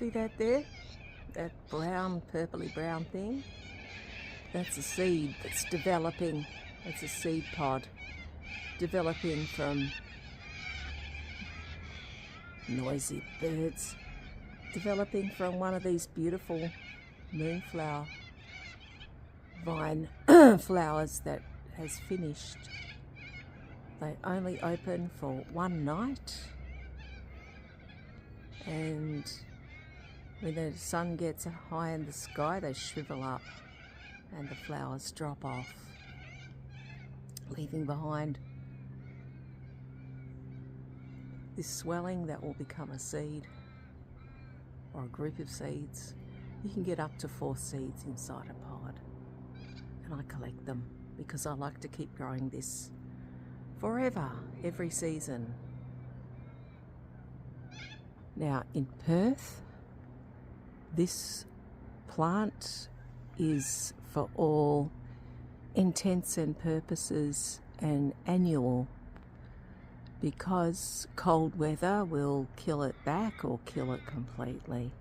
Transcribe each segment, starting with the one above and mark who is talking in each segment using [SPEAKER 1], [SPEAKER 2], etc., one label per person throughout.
[SPEAKER 1] See that there? That brown, purpley brown thing? That's a seed that's developing. It's a seed pod developing from noisy birds, developing from one of these beautiful moonflower vine flowers that has finished. They only open for one night, and when the sun gets high in the sky they shrivel up and the flowers drop off, leaving behind this swelling that will become a seed or a group of seeds. You can get up to 4 seeds inside a pod, and I collect them because I like to keep growing this forever, every season. Now in Perth, this plant is for all intents and purposes an annual, because cold weather will kill it back or kill it completely.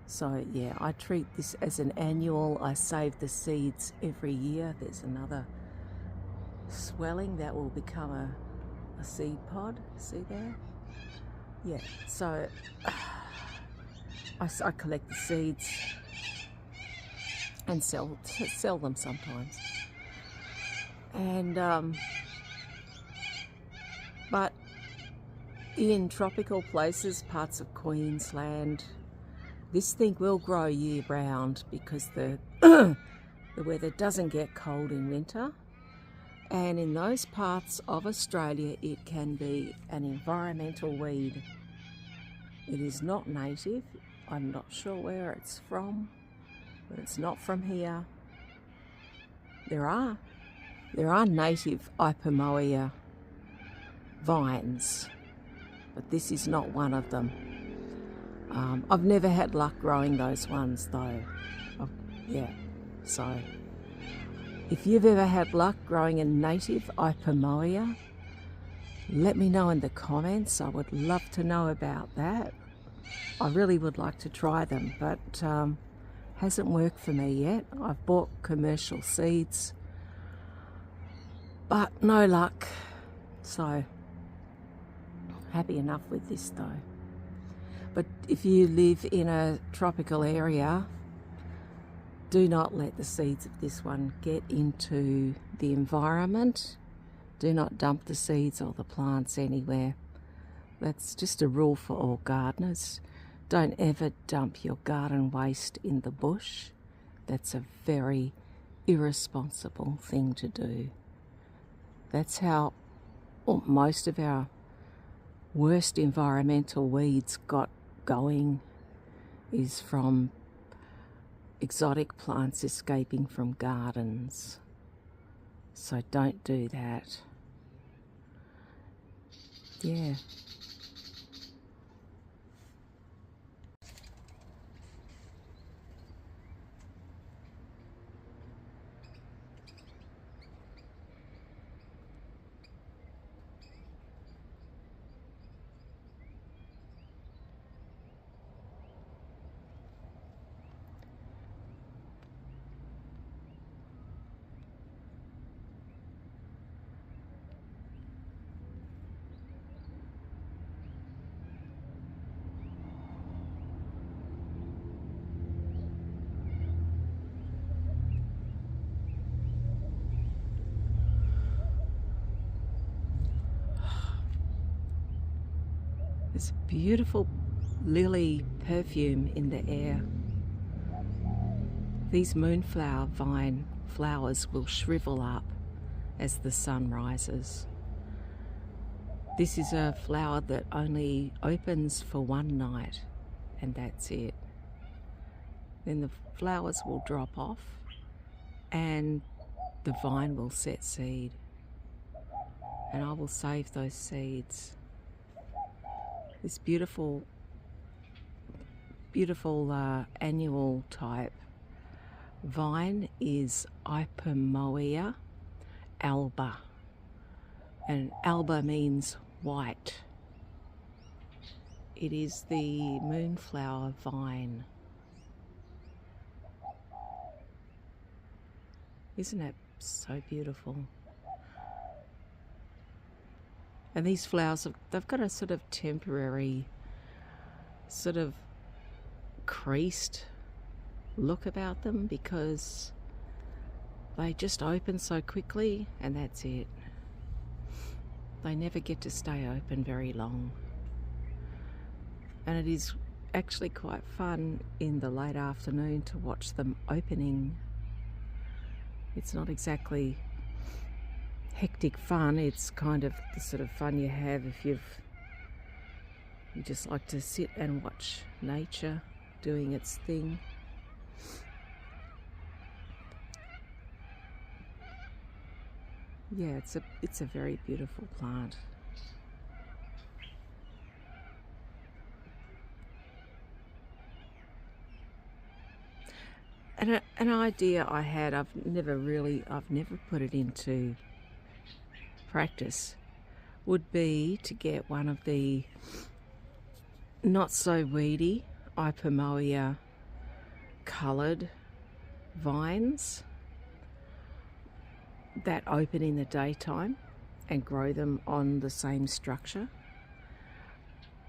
[SPEAKER 1] So yeah, I treat this as an annual. I save the seeds every year. There's another swelling that will become a seed pod. See there? Yeah, so I collect the seeds and sell them sometimes. And but in tropical places, parts of Queensland, this thing will grow year round because the weather doesn't get cold in winter. And in those parts of Australia, it can be an environmental weed. It is not native. I'm not sure where it's from, but it's not from here. There are native Ipomoea vines, but this is not one of them. I've never had luck growing those ones though. So if you've ever had luck growing a native Ipomoea, let me know in the comments. I would love to know about that. I really would like to try them, but hasn't worked for me yet. I've bought commercial seeds, but no luck. So happy enough with this though. But if you live in a tropical area, do not let the seeds of this one get into the environment. Do not dump the seeds or the plants anywhere. That's just a rule for all gardeners. Don't ever dump your garden waste in the bush. That's a very irresponsible thing to do. That's how most of our worst environmental weeds got going, is from exotic plants escaping from gardens. So don't do that. Yeah. There's a beautiful lily perfume in the air. These moonflower vine flowers will shrivel up as the sun rises. This is a flower that only opens for one night, and that's it. Then the flowers will drop off and the vine will set seed, and I will save those seeds. This beautiful annual type vine is Ipomoea alba, and alba means white. It is the Moonflower Vine. Isn't that so beautiful? And these flowers, they've got a sort of temporary, sort of creased look about them because they just open so quickly and that's it. They never get to stay open very long. And it is actually quite fun in the late afternoon to watch them opening. It's not exactly hectic fun, it's kind of the sort of fun you have if you just like to sit and watch nature doing its thing. Yeah, it's a very beautiful plant. And an idea I had, I've never put it into practice, would be to get one of the not so weedy Ipomoea coloured vines that open in the daytime and grow them on the same structure.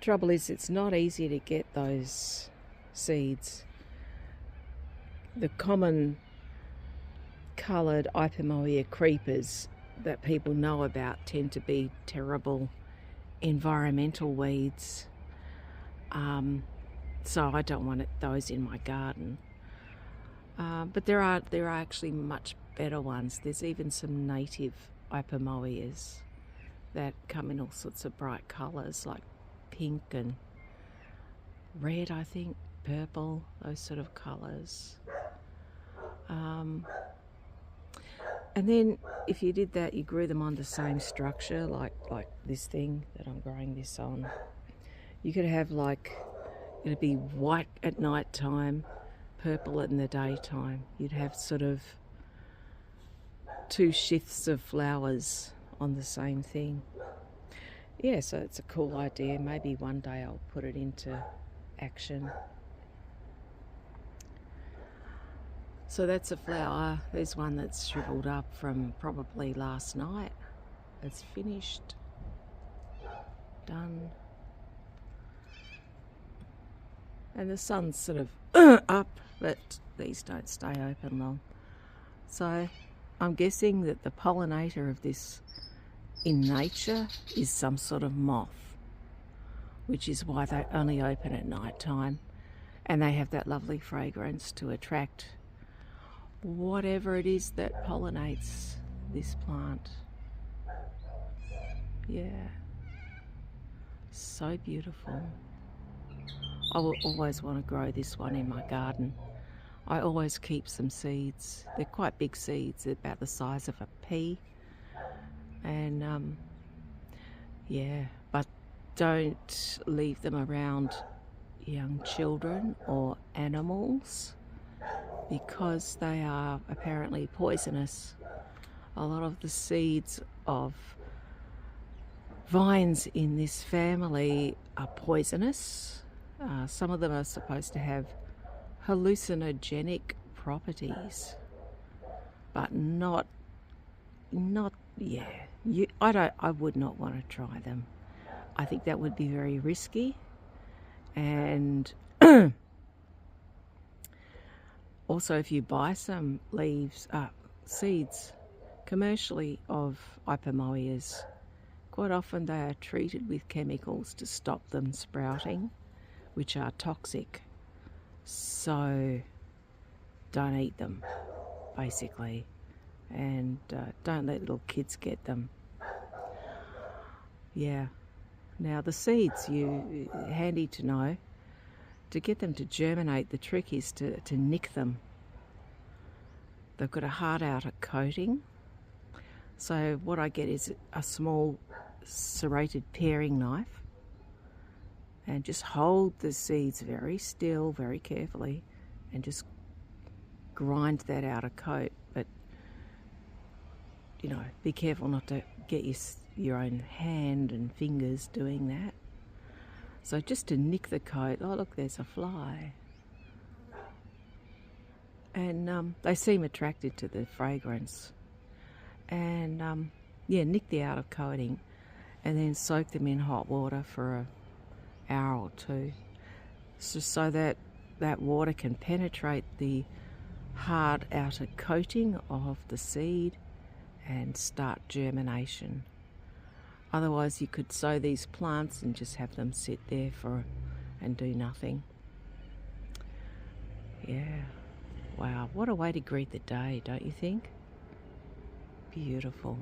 [SPEAKER 1] Trouble is, it's not easy to get those seeds. The common coloured Ipomoea creepers that people know about tend to be terrible environmental weeds. So I don't want those in my garden. But there are actually much better ones. There's even some native Ipomoeas that come in all sorts of bright colours, like pink and red, I think, purple, those sort of colours. And then if you did that, you grew them on the same structure, like this thing that I'm growing this on. You could have it'd be white at night time, purple in the daytime. You'd have sort of two shifts of flowers on the same thing. Yeah, so it's a cool idea. Maybe one day I'll put it into action. So that's a flower. There's one that's shriveled up from probably last night. It's finished. Done. And the sun's sort of up, but these don't stay open long. So I'm guessing that the pollinator of this in nature is some sort of moth, which is why they only open at night time. And they have that lovely fragrance to attract whatever it is that pollinates this plant. Yeah, so beautiful. I will always want to grow this one in my garden. I always keep some seeds. They're quite big seeds. They're about the size of a pea. And yeah, but don't leave them around young children or animals because they are apparently poisonous. A lot of the seeds of vines in this family are poisonous. Some of them are supposed to have hallucinogenic properties, but not I would not want to try them. I think that would be very risky, and also if you buy some seeds commercially of Ipomoeas, quite often they are treated with chemicals to stop them sprouting, which are toxic. So don't eat them, basically, and don't let little kids get them. Yeah. Now the seeds, handy to know. To get them to germinate, the trick is to nick them. They've got a hard outer coating. So what I get is a small serrated paring knife and just hold the seeds very still, very carefully, and just grind that outer coat. But, be careful not to get your own hand and fingers doing that. So just to nick the coat, oh look, there's a fly. And they seem attracted to the fragrance. And yeah, nick the outer coating and then soak them in hot water for an hour or two, so that that water can penetrate the hard outer coating of the seed and start germination. Otherwise you could sow these plants and just have them sit there and do nothing. Yeah, wow, what a way to greet the day, don't you think? Beautiful.